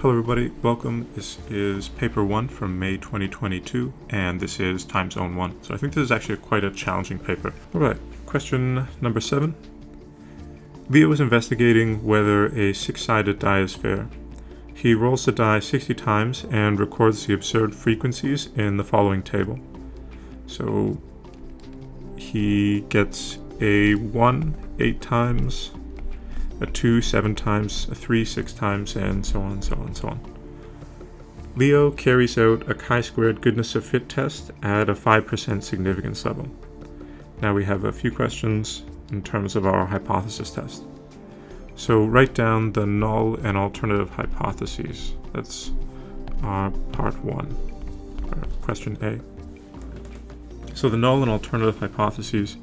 Hello everybody, welcome. This is paper 1 from May 2022, and this is time zone 1. So I think this is actually quite a challenging paper. Alright, question number 7. Leo is investigating whether a 6-sided die is fair. He rolls the die 60 times and records the observed frequencies in the following table. So he gets a 1 8 times, a 2 7 times, a 3 6 times, and so on, so on, so on. Leo carries out a chi-squared goodness of fit test at a 5% significance level. Now we have a few questions in terms of our hypothesis test. So write down the null and alternative hypotheses. That's our part 1, or question A. So the null and alternative hypotheses.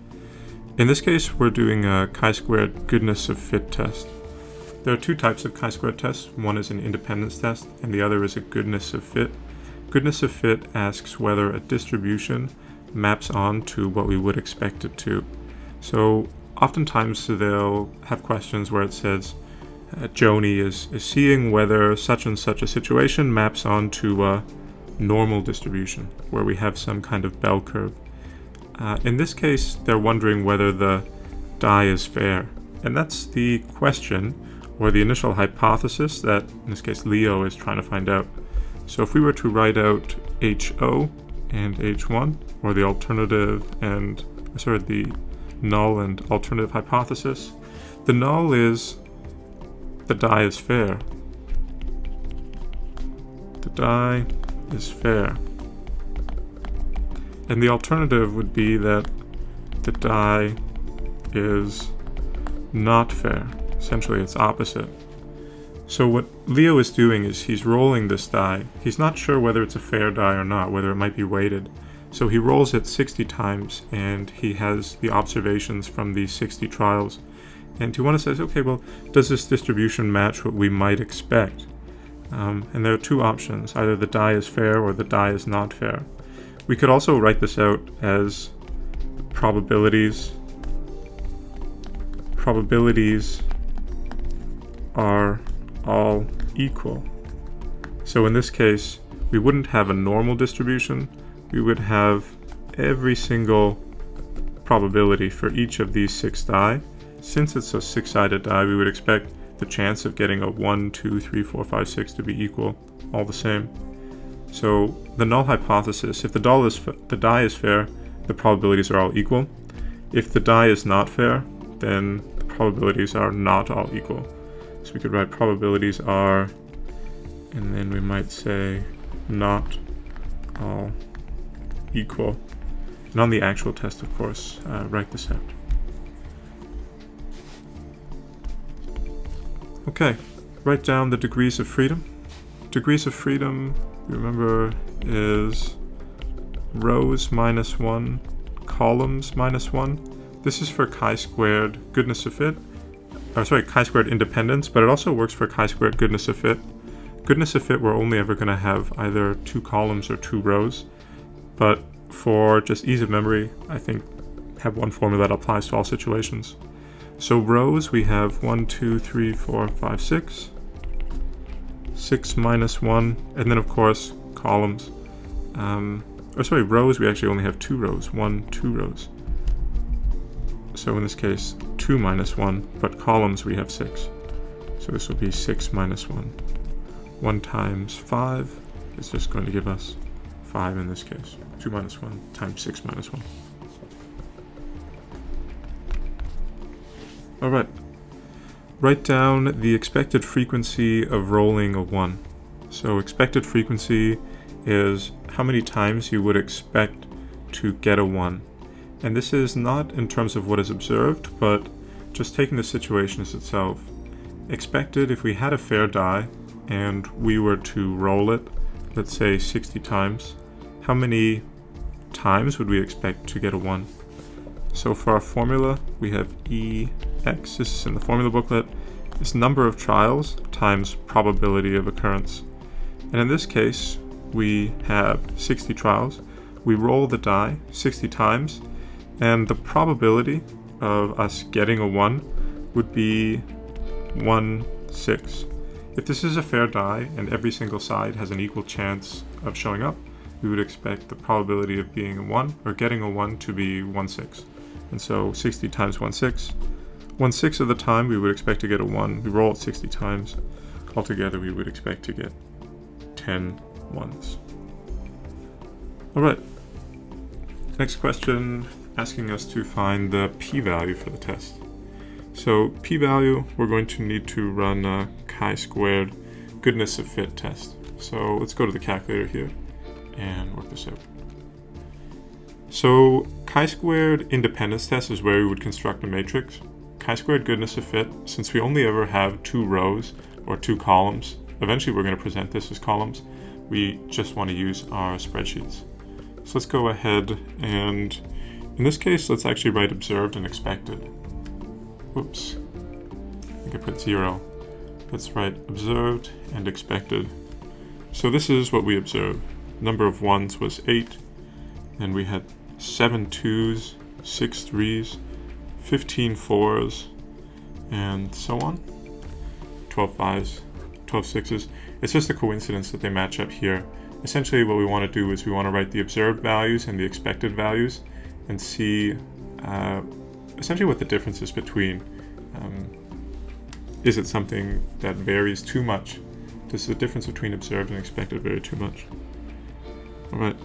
In this case, we're doing a chi-squared goodness of fit test. There are two types of chi-squared tests. One is an independence test, and the other is a goodness of fit. Goodness of fit asks whether a distribution maps on to what we would expect it to. So oftentimes they'll have questions where it says, Joni is seeing whether such and such a situation maps onto a normal distribution, where we have some kind of bell curve. In this case, they're wondering whether the die is fair. And that's the question, or the initial hypothesis that, in this case, Leo is trying to find out. So if we were to write out HO and H1, or the alternative and, the null and alternative hypothesis, the null is the die is fair. The die is fair. And the alternative would be that the die is not fair. Essentially, it's opposite. So what Leo is doing is he's rolling this die. He's not sure whether it's a fair die or not, whether it might be weighted. So he rolls it 60 times, and he has the observations from these 60 trials. And he wants to say, okay, well, does this distribution match what we might expect? And there are two options. Either the die is fair or the die is not fair. We could also write this out as probabilities. Probabilities are all equal. So in this case, we wouldn't have a normal distribution. We would have every single probability for each of these 6 die. Since it's a 6-sided die, we would expect the chance of getting a 1, 2, 3, 4, 5, 6 to be equal, all the same. So the null hypothesis, if the die is fair, the probabilities are all equal. If the die is not fair, then the probabilities are not all equal. So we could write probabilities are, and then we might say not all equal. And on the actual test, of course, write this out. Okay, write down the degrees of freedom. Degrees of freedom, remember, is rows minus 1, columns minus 1. This is for chi-squared goodness of fit, chi-squared independence, but it also works for chi-squared goodness of fit. Goodness of fit, we're only ever going to have either 2 columns or 2 rows, but for just ease of memory, I think have one formula that applies to all situations. So rows, we have 1, 2, 3, 4, 5, 6. 6 minus 1, and then of course columns. Rows, we actually only have 2 rows, 1, 2 rows. So in this case, 2 minus 1, but columns we have 6. So this will be 6 minus 1. 1 times 5 is just going to give us 5 in this case. 2 minus 1 times 6 minus 1. Alright. Write down the expected frequency of rolling a 1. So expected frequency is how many times you would expect to get a 1. And this is not in terms of what is observed, but just taking the situation as itself. Expected, if we had a fair die and we were to roll it, let's say 60 times, how many times would we expect to get a 1? So for our formula, we have EX, this is in the formula booklet, is number of trials times probability of occurrence. And in this case, we have 60 trials. We roll the die 60 times, and the probability of us getting a 1 would be 1/6. If this is a fair die and every single side has an equal chance of showing up, we would expect the probability of being a 1 or getting a 1 to be 1/6. And so 60 times 1/6. 1/6 of the time we would expect to get a 1. We roll it 60 times. Altogether we would expect to get 10 1s. Alright. Next question asking us to find the p-value for the test. So p-value, we're going to need to run a chi-squared goodness of fit test. So let's go to the calculator here and work this out. So chi-squared independence test is where we would construct a matrix. Chi-squared goodness of fit, since we only ever have 2 rows or 2 columns, eventually we're going to present this as columns, we just want to use our spreadsheets. So let's go ahead and, in this case, let's actually write observed and expected. Whoops, I think I put 0. Let's write observed and expected. So this is what we observed. Number of 1s was 8, and we had 7 2s, 6 3s, 15 4s, and so on. 12 5s, 12 6s. It's just a coincidence that they match up here. Essentially what we want to do is we want to write the observed values and the expected values and see essentially what the difference is between. Is it something that varies too much? Does the difference between observed and expected vary too much? Alright,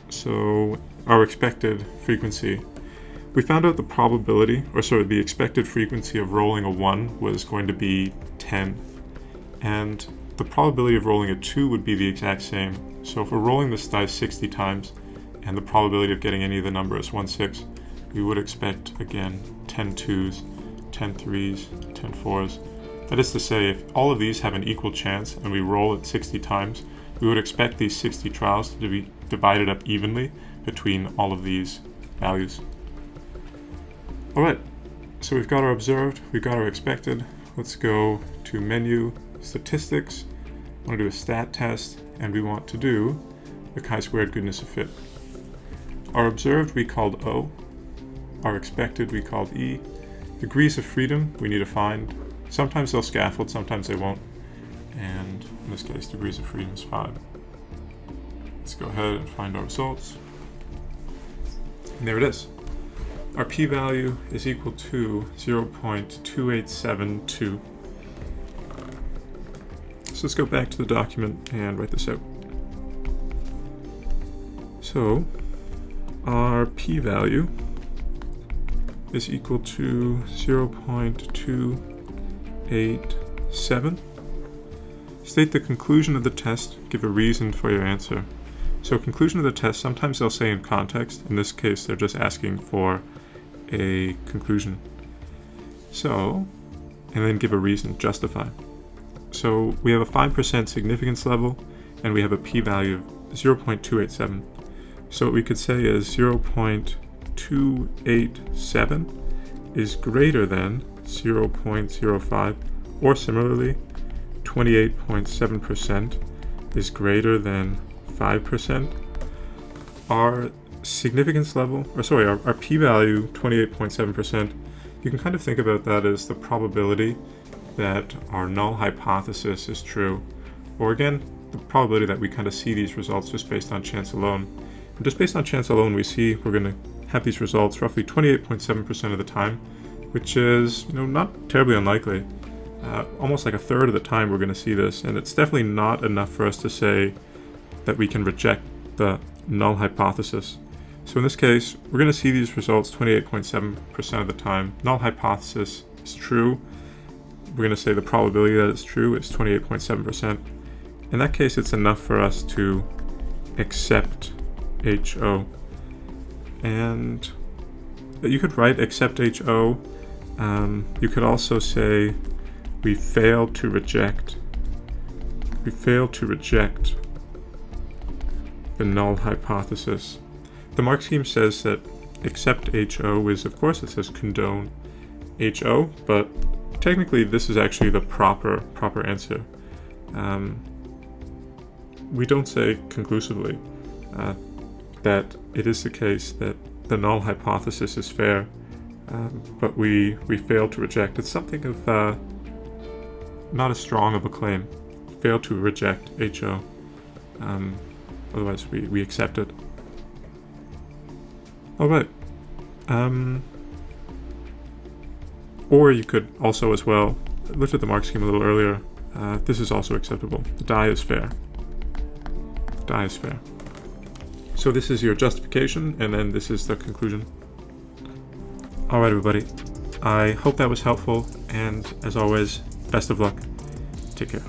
so our expected frequency. We found out the probability, or sorry, the expected frequency of rolling a 1 was going to be 10. And the probability of rolling a 2 would be the exact same. So if we're rolling this dice 60 times, and the probability of getting any of the number is 1/6, we would expect, again, 10 2s, 10 3s, 10 4s. That is to say, if all of these have an equal chance and we roll it 60 times, we would expect these 60 trials to be divided up evenly between all of these values. Alright, so we've got our observed, we've got our expected. Let's go to menu, statistics. I want to do a stat test, and we want to do the chi-squared goodness of fit. Our observed we called O, our expected we called E. Degrees of freedom we need to find. Sometimes they'll scaffold, sometimes they won't. And in this case, degrees of freedom is 5. Let's go ahead and find our results. And there it is. Our p-value is equal to 0.2872. So let's go back to the document and write this out. So our p-value is equal to 0.287. State the conclusion of the test, give a reason for your answer. So conclusion of the test, sometimes they'll say in context. In this case, they're just asking for a conclusion. So, and then give a reason, justify. So we have a 5% significance level, and we have a p-value of 0.287. So what we could say is 0.287 is greater than 0.05, or similarly, 28.7% is greater than 5%. Our significance level, or sorry, our p-value, 28.7%, you can kind of think about that as the probability that our null hypothesis is true, or again, the probability that we kind of see these results just based on chance alone. And just based on chance alone, we see we're going to have these results roughly 28.7% of the time, which is, not terribly unlikely. Almost like a third of the time we're going to see this, and it's definitely not enough for us to say that we can reject the null hypothesis. So in this case, we're going to see these results 28.7% of the time. Null hypothesis is true. We're going to say the probability that it's true is 28.7%. In that case, it's enough for us to accept HO. And you could write accept HO. You could also say we fail to reject. We fail to reject the null hypothesis. The mark scheme says that accept HO is, of course, it says condone HO, but technically this is actually the proper answer. We don't say conclusively that it is the case that the null hypothesis is fair, but we fail to reject. It's something of not as strong of a claim. fail to reject HO. Otherwise we accept it. Alright. Or you could also as well, look at the mark scheme a little earlier. This is also acceptable. The die is fair. Die is fair. So this is your justification, and then this is the conclusion. Alright everybody, I hope that was helpful, and as always, best of luck. Take care.